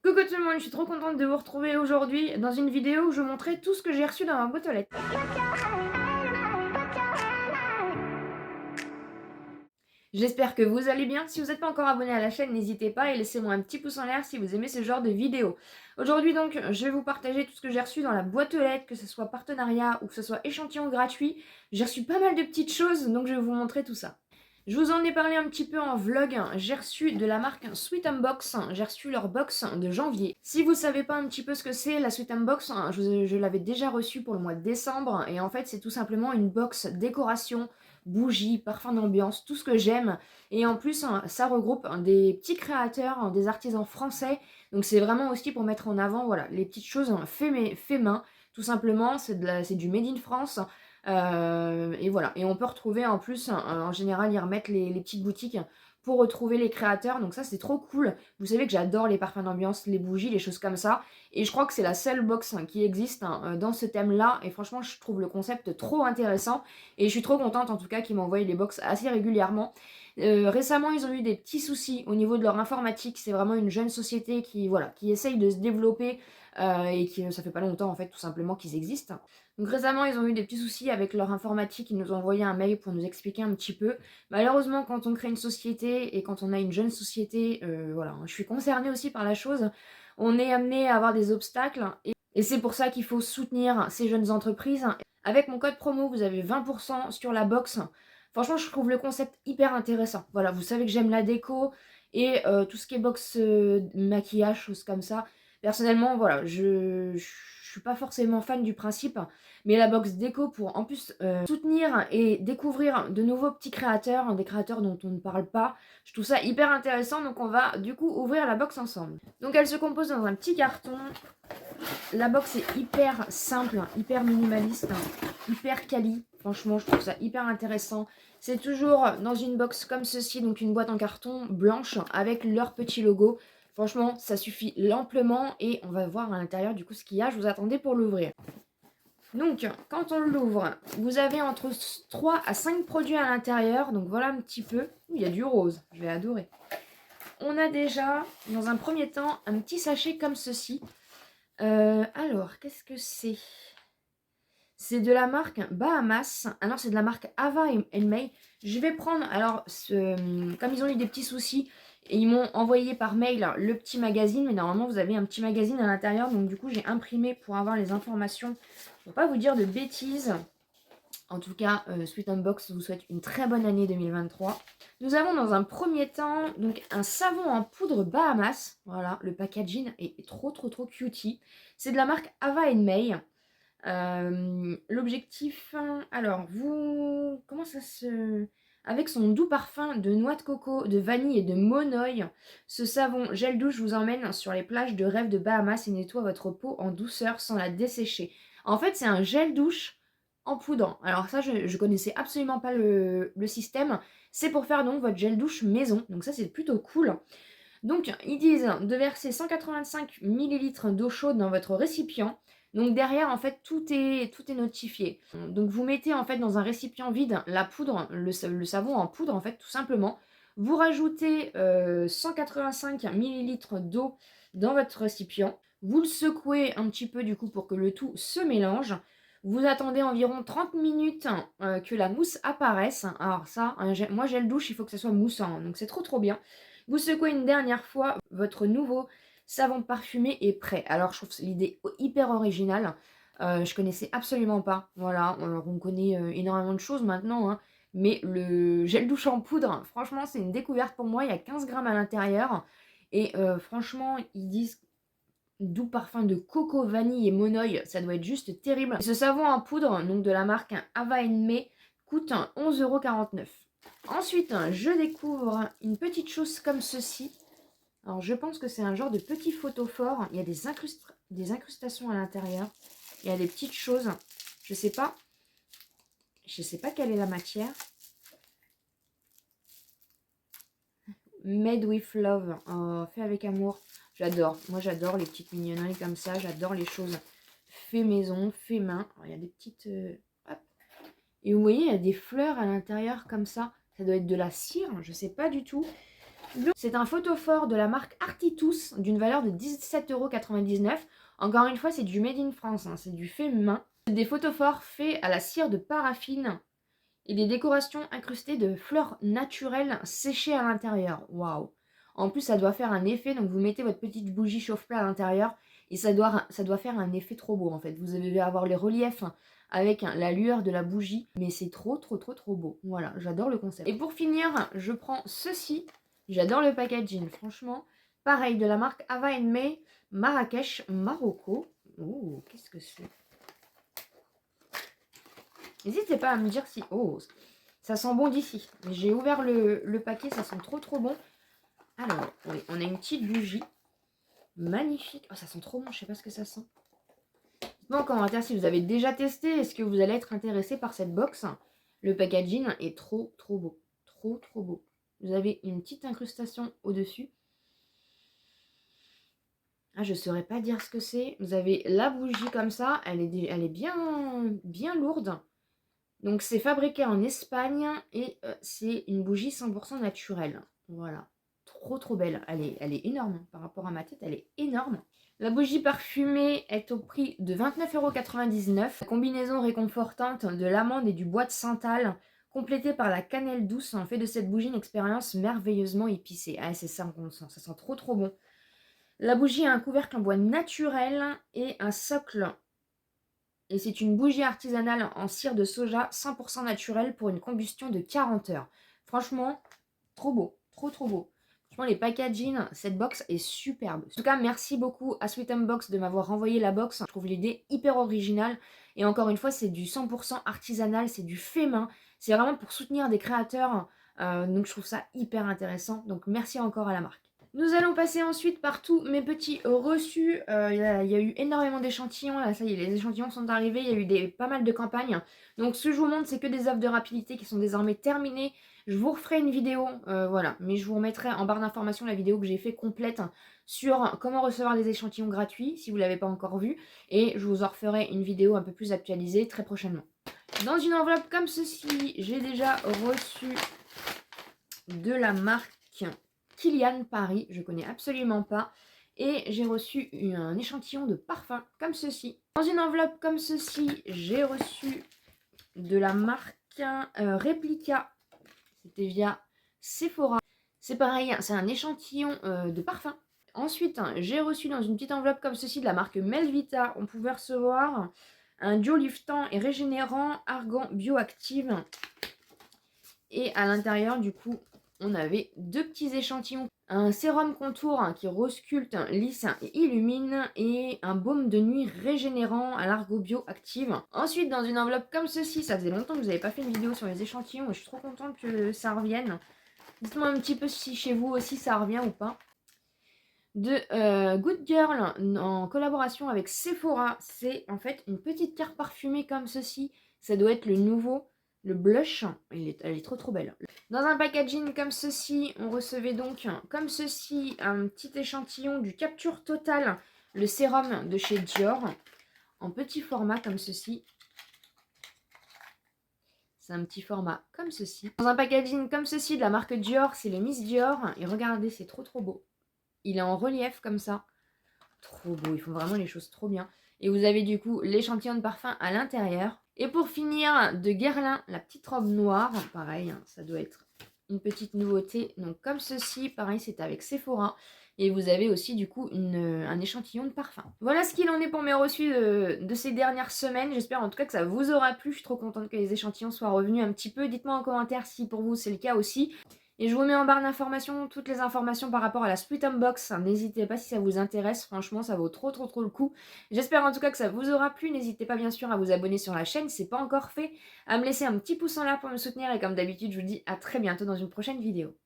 Coucou tout le monde, je suis trop contente de vous retrouver aujourd'hui dans une vidéo où je vous montrais tout ce que j'ai reçu dans ma boîte aux lettres. J'espère que vous allez bien. Si vous n'êtes pas encore abonné à la chaîne, n'hésitez pas et laissez-moi un petit pouce en l'air si vous aimez ce genre de vidéo. Aujourd'hui donc, je vais vous partager tout ce que j'ai reçu dans la boîte aux lettres, que ce soit partenariat ou que ce soit échantillon gratuit. J'ai reçu pas mal de petites choses, donc je vais vous montrer tout ça. Je vous en ai parlé un petit peu en vlog, j'ai reçu de la marque Sweet Unbox, j'ai reçu leur box de janvier. Si vous savez pas un petit peu ce que c'est, la Sweet Unbox, je l'avais déjà reçue pour le mois de décembre, et en fait c'est tout simplement une box décoration, bougies, parfum d'ambiance, tout ce que j'aime, et en plus ça regroupe des petits créateurs, des artisans français, donc c'est vraiment aussi pour mettre en avant voilà, les petites choses fait main, tout simplement, c'est du Made in France. Et voilà, et on peut retrouver en plus, en général, ils remettent les petites boutiques pour retrouver les créateurs, donc ça c'est trop cool. Vous savez que j'adore les parfums d'ambiance, les bougies, les choses comme ça, et je crois que c'est la seule box qui existe dans ce thème-là, et franchement je trouve le concept trop intéressant, et je suis trop contente en tout cas qu'ils m'envoient les box assez régulièrement. Récemment ils ont eu des petits soucis au niveau de leur informatique, c'est vraiment une jeune société qui essaye de se développer, et qui ça fait pas longtemps en fait tout simplement qu'ils existent. Donc récemment, ils ont eu des petits soucis avec leur informatique, ils nous ont envoyé un mail pour nous expliquer un petit peu. Malheureusement, quand on crée une société et quand on a une jeune société, voilà, je suis concernée aussi par la chose, on est amené à avoir des obstacles et c'est pour ça qu'il faut soutenir ces jeunes entreprises. Avec mon code promo, vous avez 20% sur la box. Franchement, je trouve le concept hyper intéressant. Voilà, vous savez que j'aime la déco et tout ce qui est box maquillage, choses comme ça. Personnellement, voilà, je suis pas forcément fan du principe, mais la box déco pour en plus soutenir et découvrir de nouveaux petits créateurs, des créateurs dont on ne parle pas, je trouve ça hyper intéressant, donc on va du coup ouvrir la box ensemble. Donc elle se compose dans un petit carton. La box est hyper simple, hyper minimaliste, hyper quali. Franchement, je trouve ça hyper intéressant. C'est toujours dans une box comme ceci, donc une boîte en carton blanche avec leur petit logo. Franchement, ça suffit amplement et on va voir à l'intérieur du coup ce qu'il y a. Je vous attendais pour l'ouvrir. Donc, quand on l'ouvre, vous avez entre 3 à 5 produits à l'intérieur. Donc voilà un petit peu. Il y a du rose, je vais adorer. On a déjà, dans un premier temps, un petit sachet comme ceci. Alors, qu'est-ce que c'est? C'est de la marque Bahamas. Ah non, c'est de la marque Ava May. Je vais prendre, alors, comme ils ont eu des petits soucis, et ils m'ont envoyé par mail le petit magazine, mais normalement vous avez un petit magazine à l'intérieur, donc du coup j'ai imprimé pour avoir les informations. Pour pas vous dire de bêtises. En tout cas, Sweet Unbox vous souhaite une très bonne année 2023. Nous avons dans un premier temps donc un savon en poudre Bahamas. Voilà, le packaging est trop cutie. C'est de la marque Ava May. L'objectif, alors vous, comment ça se... Avec son doux parfum de noix de coco, de vanille et de monoï, ce savon gel douche vous emmène sur les plages de rêve de Bahamas et nettoie votre peau en douceur sans la dessécher. En fait, c'est un gel douche en poudre. Alors ça, je connaissais absolument pas le système. C'est pour faire donc votre gel douche maison. Donc ça, c'est plutôt cool. Donc, ils disent de verser 185 ml d'eau chaude dans votre récipient. Donc derrière, en fait, tout est notifié. Donc vous mettez en fait dans un récipient vide la poudre, le savon en poudre en fait, tout simplement. Vous rajoutez 185 ml d'eau dans votre récipient. Vous le secouez un petit peu du coup pour que le tout se mélange. Vous attendez environ 30 minutes que la mousse apparaisse. Alors ça, moi gel douche, il faut que ça soit moussant, donc c'est trop bien. Vous secouez une dernière fois, votre nouveau savon parfumé est prêt. Alors je trouve l'idée hyper originale. Je connaissais absolument pas. Voilà, alors on connaît énormément de choses maintenant, hein, mais le gel douche en poudre, franchement c'est une découverte pour moi. Il y a 15 grammes à l'intérieur. Et franchement, ils disent doux parfum de coco, vanille et monoï, ça doit être juste terrible. Et ce savon en poudre, donc de la marque Ava May, coûte 11,49 €. Ensuite, je découvre une petite chose comme ceci. Alors, je pense que c'est un genre de petit photophore. Il y a des incrustations à l'intérieur. Il y a des petites choses. Je sais pas quelle est la matière. Made with love. Oh, fait avec amour. J'adore. Moi, j'adore les petites mignonneries comme ça. J'adore les choses fait maison, fait main. Alors, il y a des petites... hop. Et vous voyez, il y a des fleurs à l'intérieur comme ça. Ça doit être de la cire. Je sais pas du tout. C'est un photophore de la marque Artitus d'une valeur de 17,99 €. Encore une fois, c'est du made in France, hein, c'est du fait main. C'est des photophores faits à la cire de paraffine et des décorations incrustées de fleurs naturelles séchées à l'intérieur. Waouh! En plus, ça doit faire un effet, donc vous mettez votre petite bougie chauffe-plat à l'intérieur et ça doit faire un effet trop beau en fait. Vous allez avoir les reliefs avec la lueur de la bougie, mais c'est trop beau. Voilà, j'adore le concept. Et pour finir, je prends ceci. J'adore le packaging, franchement. Pareil, de la marque Ava May, Marrakech, Marocco. Oh, qu'est-ce que c'est? N'hésitez pas à me dire si... Oh, ça sent bon d'ici. J'ai ouvert le paquet, ça sent trop bon. Alors, oui, on a une petite bougie. Magnifique. Oh, ça sent trop bon, je sais pas ce que ça sent. Dites-moi en commentaire si vous avez déjà testé. Est-ce que vous allez être intéressé par cette box? Le packaging est trop beau. Trop beau. Vous avez une petite incrustation au-dessus. Ah, je saurais pas dire ce que c'est. Vous avez la bougie comme ça. Elle est bien lourde. Donc c'est fabriqué en Espagne et c'est une bougie 100% naturelle. Voilà. Trop belle. Elle est énorme. Par rapport à ma tête, elle est énorme. La bougie parfumée est au prix de 29,99 €. La combinaison réconfortante de l'amande et du bois de santal, complétée par la cannelle douce, en fait de cette bougie une expérience merveilleusement épicée. Ah, c'est ça qu'on sent. Ça sent trop bon. La bougie a un couvercle en bois naturel et un socle. Et c'est une bougie artisanale en cire de soja 100% naturelle pour une combustion de 40 heures. Franchement, trop beau. Trop beau. Franchement, les packaging, cette box est superbe. En tout cas, merci beaucoup à Sweet Box de m'avoir renvoyé la box. Je trouve l'idée hyper originale. Et encore une fois, c'est du 100% artisanal, c'est du fait main. C'est vraiment pour soutenir des créateurs. Donc je trouve ça hyper intéressant. Donc merci encore à la marque. Nous allons passer ensuite par tous mes petits reçus. Il y a eu énormément d'échantillons. Là, ça y est, les échantillons sont arrivés. Il y a eu pas mal de campagnes. Donc, ce que je vous montre, c'est que des offres de rapidité qui sont désormais terminées. Je vous referai une vidéo, voilà. Mais je vous remettrai en barre d'informations la vidéo que j'ai fait complète sur comment recevoir des échantillons gratuits, si vous ne l'avez pas encore vu. Et je vous en referai une vidéo un peu plus actualisée très prochainement. Dans une enveloppe comme ceci, j'ai déjà reçu de la marque Kilian Paris, je connais absolument pas. Et j'ai reçu un échantillon de parfum comme ceci. Dans une enveloppe comme ceci, j'ai reçu de la marque Replica. C'était via Sephora. C'est pareil, c'est un échantillon de parfum. Ensuite, j'ai reçu dans une petite enveloppe comme ceci de la marque Melvita. On pouvait recevoir un duo liftant et régénérant argan bioactive. Et à l'intérieur, du coup, on avait deux petits échantillons. Un sérum contour qui resculpte, lisse et illumine. Et un baume de nuit régénérant à l'argot bioactive. Ensuite, dans une enveloppe comme ceci, ça faisait longtemps que vous n'avez pas fait une vidéo sur les échantillons. Je suis trop contente que ça revienne. Dites-moi un petit peu si chez vous aussi ça revient ou pas. De Good Girl en collaboration avec Sephora. C'est en fait une petite carte parfumée comme ceci. Ça doit être le nouveau, le blush. Elle est trop belle. Dans un packaging comme ceci, on recevait donc comme ceci un petit échantillon du Capture Total, le sérum de chez Dior, en petit format comme ceci. C'est un petit format comme ceci. Dans un packaging comme ceci de la marque Dior, c'est le Miss Dior. Et regardez, c'est trop beau. Il est en relief comme ça. Trop beau, ils font vraiment les choses trop bien. Et vous avez du coup l'échantillon de parfum à l'intérieur. Et pour finir, de Guerlain, la petite robe noire. Pareil, ça doit être une petite nouveauté. Donc comme ceci, pareil, c'est avec Sephora. Et vous avez aussi du coup un échantillon de parfum. Voilà ce qu'il en est pour mes reçus de ces dernières semaines. J'espère en tout cas que ça vous aura plu. Je suis trop contente que les échantillons soient revenus un petit peu. Dites-moi en commentaire si pour vous c'est le cas aussi. Et je vous mets en barre d'informations toutes les informations par rapport à la Split Unbox. N'hésitez pas si ça vous intéresse, franchement ça vaut trop le coup. J'espère en tout cas que ça vous aura plu. N'hésitez pas bien sûr à vous abonner sur la chaîne si ce n'est pas encore fait, à me laisser un petit pouce en l'air pour me soutenir et comme d'habitude je vous dis à très bientôt dans une prochaine vidéo.